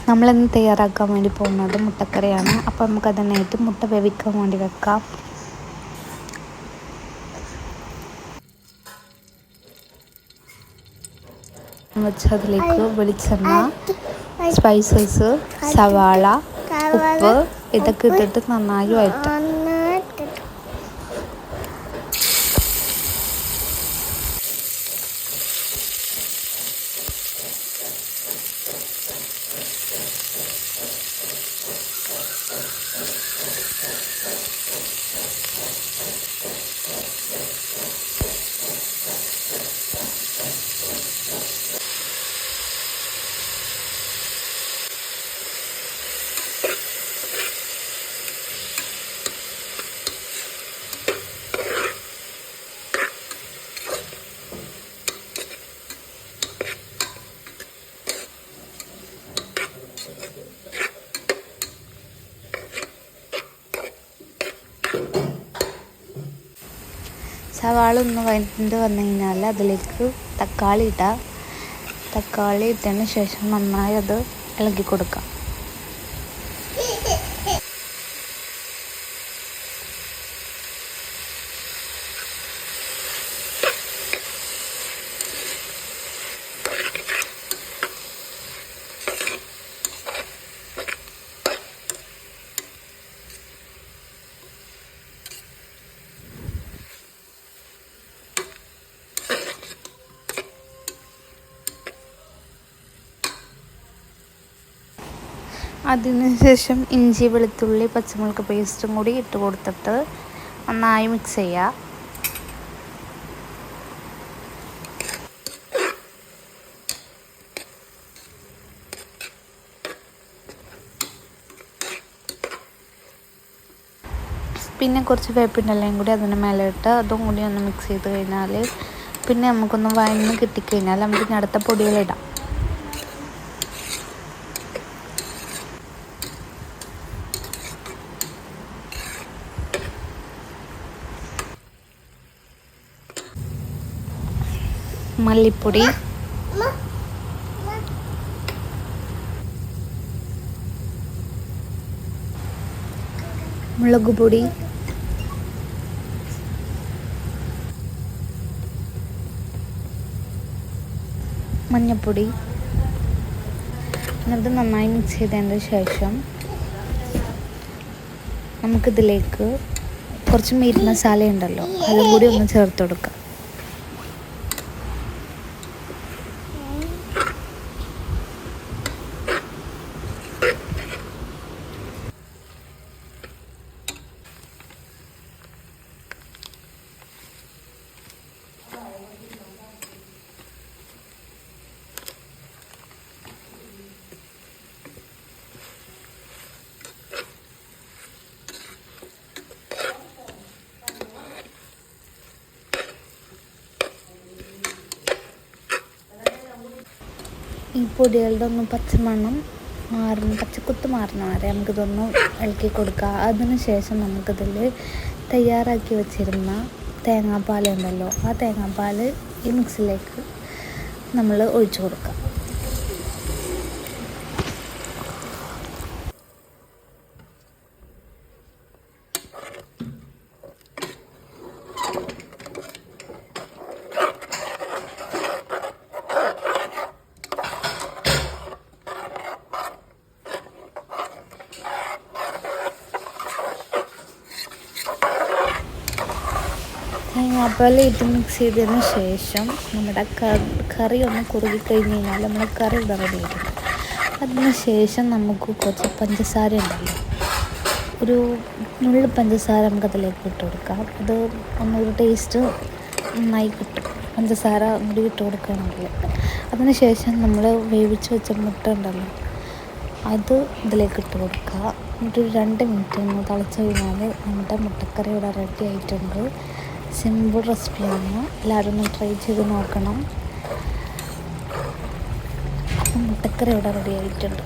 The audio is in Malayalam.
നമ്മളിന്ന് തയ്യാറാക്കാൻ വേണ്ടി പോകുന്നത് മുട്ടക്കറിയാണ്. അപ്പോൾ നമുക്കതിനായിട്ട് മുട്ട വേവിക്കാൻ വേണ്ടി വെക്കാം. അതിലേക്ക് വെളിച്ചെണ്ണ, സ്പൈസസ്, സവാള, ഉപ്പ് ഇതൊക്കെ ഇട്ടിട്ട് നന്നായി വഴറ്റാം. സവാള ഒന്ന് വഴണ്ട് വന്നു കഴിഞ്ഞാൽ അതിലേക്ക് തക്കാളി ഇട്ടാൽ തക്കാളി ഇട്ടതിന് ശേഷം നന്നായി അത് ഇളക്കി കൊടുക്കാം. അതിനുശേഷം ഇഞ്ചി, വെളുത്തുള്ളി, പച്ചമുളക് പേസ്റ്റും കൂടി ഇട്ട് കൊടുത്തിട്ട് നന്നായി മിക്സ് ചെയ്യുക. പിന്നെ കുറച്ച് വേപ്പിൻ്റെലയും കൂടി അതിന് മേലെ ഇട്ട് അതും കൂടി ഒന്ന് മിക്സ് ചെയ്ത് കഴിഞ്ഞാൽ പിന്നെ നമുക്കൊന്ന് വഴന്ന് കിട്ടിക്കഴിഞ്ഞാൽ നമുക്ക് ഇനി അടുത്ത പൊടികളിടാം. മല്ലിപ്പൊടി, മുളക് പൊടി, മഞ്ഞൾപ്പൊടി എന്നിട്ട് നന്നായി മിക്സ് ചെയ്തതിന് ശേഷം നമുക്കിതിലേക്ക് കുറച്ച് മീറ്റ് മസാല ഉണ്ടല്ലോ അതും കൂടി ഒന്ന് ചേർത്ത് കൊടുക്കാം. ഈ പൊടികളുടെ ഒന്ന് പച്ചക്കുത്ത് മാറുന്ന വരെ നമുക്കിതൊന്ന് ഇളക്കി കൊടുക്കുക. അതിന് ശേഷം നമുക്കിതിൽ തയ്യാറാക്കി വെച്ചിരുന്ന തേങ്ങാപ്പാലുണ്ടല്ലോ ആ തേങ്ങാപ്പാൽ ഈ മിക്സിലേക്ക് നമ്മൾ ഒഴിച്ചു കൊടുക്കുക. തേങ്ങാപ്പാൽ ഇട്ട് മിക്സ് ചെയ്തതിന് ശേഷം നമ്മുടെ കറി ഒന്ന് കുറുകി കഴിഞ്ഞ് കഴിഞ്ഞാൽ നമ്മുടെ കറി ഇവിടെ റെഡി ആയിട്ടുണ്ട്. അതിന് ശേഷം നമുക്ക് കുറച്ച് പഞ്ചസാര ഉണ്ടല്ലോ ഒരു നുള്ളു പഞ്ചസാര നമുക്കതിലേക്ക് ഇട്ട് കൊടുക്കാം. അത് ഒന്നൊരു ടേസ്റ്റ് നന്നായി കിട്ടും പഞ്ചസാര കൂടി ഇട്ട് കൊടുക്കുകയാണെങ്കിൽ. അതിന് ശേഷം നമ്മൾ വേവിച്ച് വെച്ച മുട്ട ഉണ്ടല്ലോ അത് ഇതിലേക്ക് ഇട്ട് കൊടുക്കുക. എന്നിട്ടൊരു 2 മിനിറ്റ് ഒന്ന് തിളച്ച് കഴിഞ്ഞാൽ നമ്മുടെ മുട്ടക്കറി ഇവിടെ റെഡി ആയിട്ടുണ്ട്. സിമ്പിൾ റെസിപ്പിയാണ്, എല്ലാവരും ഒന്ന് ട്രൈ ചെയ്ത് നോക്കണം. അപ്പം മുട്ടക്കറി ഇവിടെ റെഡി ആയിട്ടുണ്ട്.